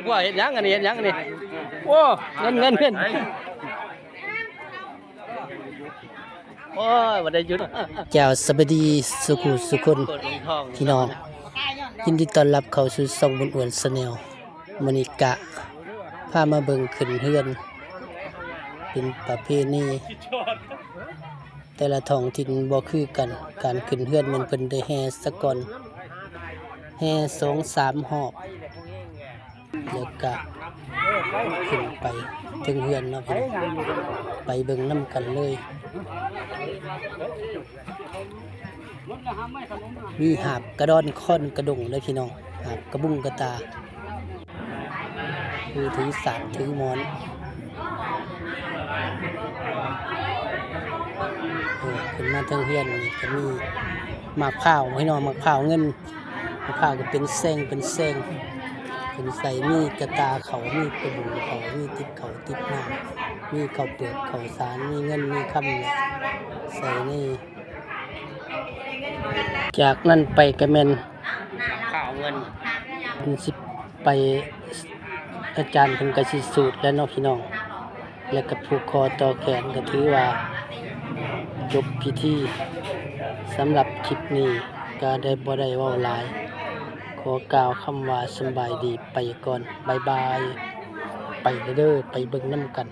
ว่าเห็นยังอันนี้เห็นยังอันนี้โอ้เงินโอ้ยวันได้หยุดเจ้าสวัสดีสุขุสุคนพี่น้องยินดีต้อนรับเข้าสู่ช่องบุญอ้วนชาแนลมื้อนี้กะพามาเบิ่งขึ้นเฮือนเป็นประเพณีแต่ละท้องถิ่นบ่คือกันการขึ้นเฮือนมันเพิ่นได้แห่ซะก่อนแห่2-3 รอบแล้วก็ขึ้นไปถึงเฮือนเนาะพี่น้องไปเบิ่งนำกันเลยมีหาบกระดอนค่อนกระดงเลยพี่น้องหาบกระบุงกระตาคือถือสาดถือหมอนขึ้นมาทางเฮือนนี่ก็มีหมากพร้าวพี่น้องหมากพร้าวเงินหมากพร้าวก็เป็นแซงเป็นใส่มีกระตาเขามีกระบุงเขามีติดเขาติดหน้ามีข้าวเปลือกข้าวสารมีเงินมีคำเนี่ยใส่นี่จากนั้นไปก็แม่นข้าวเงินสิไปอาจารย์เพิ่นก็สิสูตรแล้วเนาะพี่น้องแล้วก็ผูกคอต่อแขนก็ถือว่าจบพิธีสำหรับคลิปนี้ก็ได้บ่ได้เว้าหลายขอกล่าวคำว่าสำบายดีไปก่อนบ๊ายบายไปเด้อไปเบิ่งนำกัน